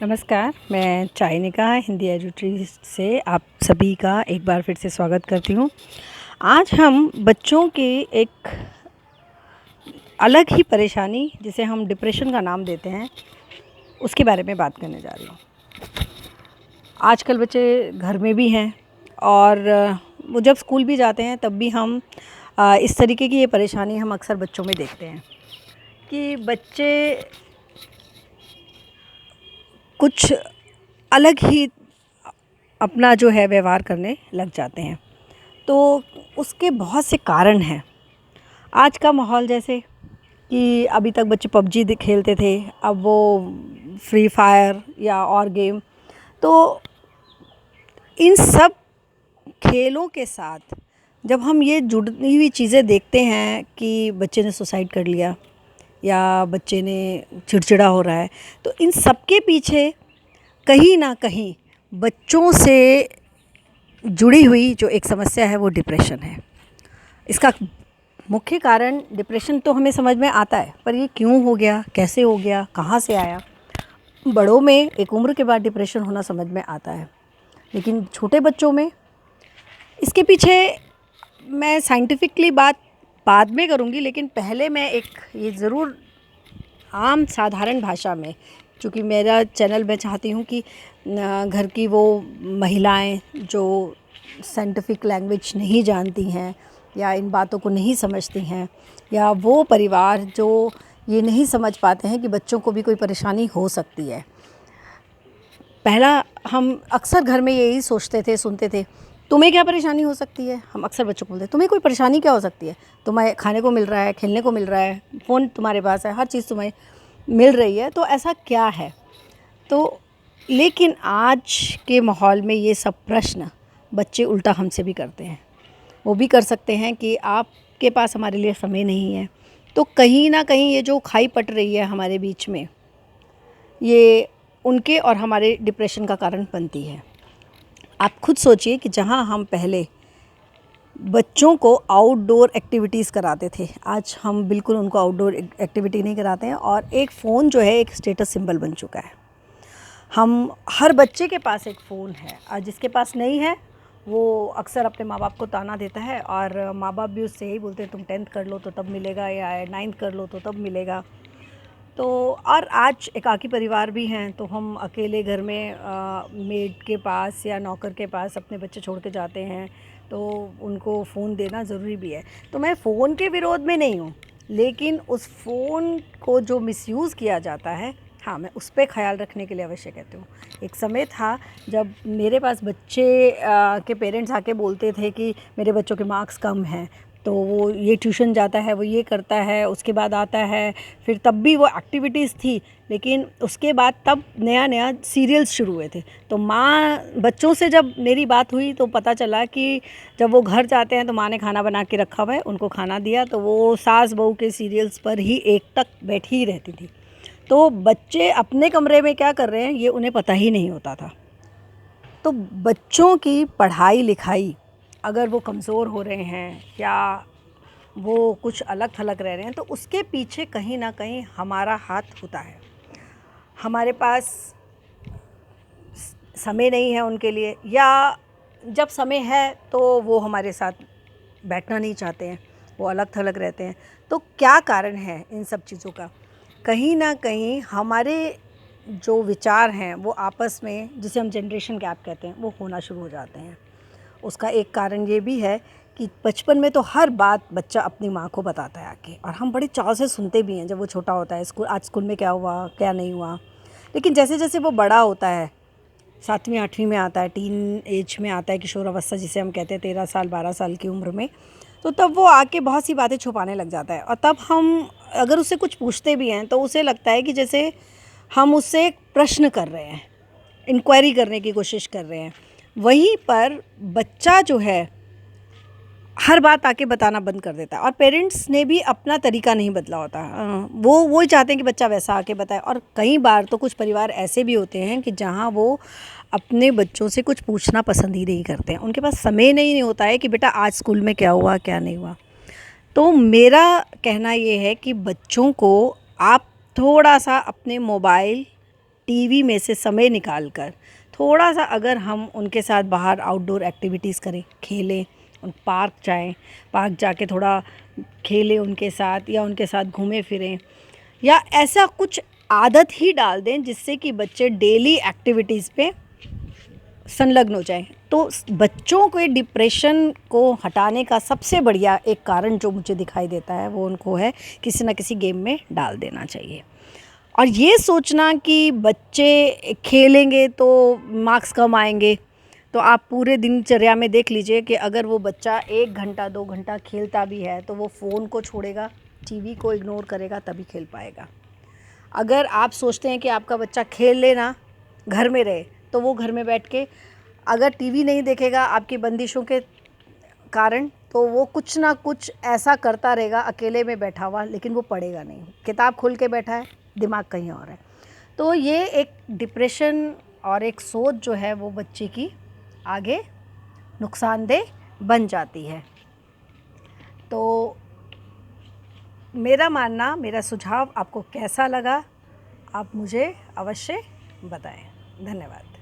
नमस्कार, मैं चाइनिका हिंदी एजुट्री से आप सभी का एक बार फिर से स्वागत करती हूँ। आज हम बच्चों के एक अलग ही परेशानी जिसे हम डिप्रेशन का नाम देते हैं, उसके बारे में बात करने जा रही हूँ। आजकल बच्चे घर में भी हैं और वो जब स्कूल भी जाते हैं तब भी हम इस तरीके की ये परेशानी हम अक्सर बच्चों में देखते हैं कि बच्चे कुछ अलग ही अपना जो है व्यवहार करने लग जाते हैं। तो उसके बहुत से कारण हैं। आज का माहौल जैसे कि अभी तक बच्चे पबजी खेलते थे, अब वो फ्री फायर या और गेम। तो इन सब खेलों के साथ जब हम ये जुड़ी हुई चीज़ें देखते हैं कि बच्चे ने सुसाइड कर लिया या बच्चे ने चिड़चिड़ा हो रहा है, तो इन सब के पीछे कहीं ना कहीं बच्चों से जुड़ी हुई जो एक समस्या है वो डिप्रेशन है। इसका मुख्य कारण डिप्रेशन तो हमें समझ में आता है, पर ये क्यों हो गया, कैसे हो गया, कहाँ से आया। बड़ों में एक उम्र के बाद डिप्रेशन होना समझ में आता है, लेकिन छोटे बच्चों में इसके पीछे मैं साइंटिफिकली बात बाद में करूँगी, लेकिन पहले मैं एक ये ज़रूर आम साधारण भाषा में, चूँकि मेरा चैनल मैं चाहती हूँ कि घर की वो महिलाएं जो साइंटिफिक लैंग्वेज नहीं जानती हैं या इन बातों को नहीं समझती हैं, या वो परिवार जो ये नहीं समझ पाते हैं कि बच्चों को भी कोई परेशानी हो सकती है। पहला हम अक्सर घर में यही सोचते थे, सुनते थे, तुम्हें क्या परेशानी हो सकती है। हम अक्सर बच्चों को बोलते हैं तुम्हें कोई परेशानी क्या हो सकती है, तुम्हें खाने को मिल रहा है, खेलने को मिल रहा है, फ़ोन तुम्हारे पास है, हर चीज़ तुम्हें मिल रही है, तो ऐसा क्या है। तो लेकिन आज के माहौल में ये सब प्रश्न बच्चे उल्टा हमसे भी करते हैं। वो भी कर सकते हैं कि आपके पास हमारे लिए समय नहीं है। तो कहीं ना कहीं ये जो खाई पट रही है हमारे बीच में, ये उनके और हमारे डिप्रेशन का कारण बनती है। आप खुद सोचिए कि जहाँ हम पहले बच्चों को आउटडोर एक्टिविटीज़ कराते थे, आज हम बिल्कुल उनको आउटडोर एक्टिविटी नहीं कराते हैं, और एक फ़ोन जो है एक स्टेटस सिंबल बन चुका है। हम हर बच्चे के पास एक फ़ोन है, और जिसके पास नहीं है वो अक्सर अपने माँ बाप को ताना देता है, और माँ बाप भी उससे यही बोलते हैं तुम 10th कर लो तो तब मिलेगा, या 9th कर लो तो तब मिलेगा। तो और आज एकाकी परिवार भी हैं, तो हम अकेले घर में मेड के पास या नौकर के पास अपने बच्चे छोड़ के जाते हैं, तो उनको फ़ोन देना ज़रूरी भी है। तो मैं फ़ोन के विरोध में नहीं हूँ, लेकिन उस फ़ोन को जो मिसयूज़ किया जाता है, हाँ, मैं उस पे ख़्याल रखने के लिए अवश्य कहती हूँ। एक समय था जब मेरे पास बच्चे के पेरेंट्स आके बोलते थे कि मेरे बच्चों के मार्क्स कम हैं, तो वो ये ट्यूशन जाता है, वो ये करता है, उसके बाद आता है, फिर तब भी वो एक्टिविटीज़ थी, लेकिन उसके बाद तब नया नया सीरियल्स शुरू हुए थे। तो माँ बच्चों से जब मेरी बात हुई तो पता चला कि जब वो घर जाते हैं तो माँ ने खाना बना के रखा हुआ है, उनको खाना दिया, तो वो सास बहू के सीरियल्स पर ही एक तक बैठी ही रहती थी। तो बच्चे अपने कमरे में क्या कर रहे हैं ये उन्हें पता ही नहीं होता था। तो बच्चों की पढ़ाई लिखाई अगर वो कमज़ोर हो रहे हैं या वो कुछ अलग थलग रह रहे हैं, तो उसके पीछे कहीं ना कहीं हमारा हाथ होता है। हमारे पास समय नहीं है उनके लिए, या जब समय है तो वो हमारे साथ बैठना नहीं चाहते हैं, वो अलग थलग रहते हैं। तो क्या कारण है इन सब चीज़ों का? कहीं ना कहीं हमारे जो विचार हैं वो आपस में, जिसे हम जनरेशन गैप कहते हैं, वो होना शुरू हो जाते हैं। उसका एक कारण ये भी है कि बचपन में तो हर बात बच्चा अपनी माँ को बताता है आके, और हम बड़े चाव से सुनते भी हैं जब वो छोटा होता है, स्कूल आज स्कूल में क्या हुआ क्या नहीं हुआ। लेकिन जैसे जैसे वो बड़ा होता है, 7वीं 8वीं में आता है, टीन एज में आता है, किशोरावस्था जिसे हम कहते हैं, 13 साल 12 साल की उम्र में, तो तब वो आके बहुत सी बातें छुपाने लग जाता है। और तब हम अगर उससे कुछ पूछते भी हैं तो उसे लगता है कि जैसे हम उससे एक प्रश्न कर रहे हैं, इंक्वायरी करने की कोशिश कर रहे हैं। वहीं पर बच्चा जो है हर बात आके बताना बंद कर देता है, और पेरेंट्स ने भी अपना तरीका नहीं बदला होता। वो ही चाहते हैं कि बच्चा वैसा आके बताए। और कई बार तो कुछ परिवार ऐसे भी होते हैं कि जहाँ वो अपने बच्चों से कुछ पूछना पसंद ही नहीं करते हैं, उनके पास समय नहीं होता है कि बेटा आज स्कूल में क्या हुआ क्या नहीं हुआ। तो मेरा कहना ये है कि बच्चों को आप थोड़ा सा अपने मोबाइल टीवी में से समय निकाल कर थोड़ा सा अगर हम उनके साथ बाहर आउटडोर एक्टिविटीज़ करें, खेलें, उन पार्क जाएं, पार्क जाके थोड़ा खेलें उनके साथ, या उनके साथ घूमें फिरें, या ऐसा कुछ आदत ही डाल दें जिससे कि बच्चे डेली एक्टिविटीज़ पे संलग्न हो जाएं, तो बच्चों के डिप्रेशन को हटाने का सबसे बढ़िया एक कारण जो मुझे दिखाई देता है वो उनको है किसी न किसी गेम में डाल देना चाहिए। और ये सोचना कि बच्चे खेलेंगे तो मार्क्स कम आएंगे, तो आप पूरे दिनचर्या में देख लीजिए कि अगर वो बच्चा 1 घंटा 2 घंटा खेलता भी है तो वो फ़ोन को छोड़ेगा, टीवी को इग्नोर करेगा, तभी खेल पाएगा। अगर आप सोचते हैं कि आपका बच्चा खेल लेना, घर में रहे, तो वो घर में बैठ के अगर टीवी नहीं देखेगा आपकी बंदिशों के कारण, तो वो कुछ ना कुछ ऐसा करता रहेगा अकेले में बैठा हुआ, लेकिन वो पढ़ेगा नहीं। किताब खोल के बैठा है, दिमाग कहीं और है। तो ये एक डिप्रेशन और एक सोच जो है वो बच्चे की आगे नुकसानदेह बन जाती है। तो मेरा मानना, मेरा सुझाव आपको कैसा लगा, आप मुझे अवश्य बताएं। धन्यवाद।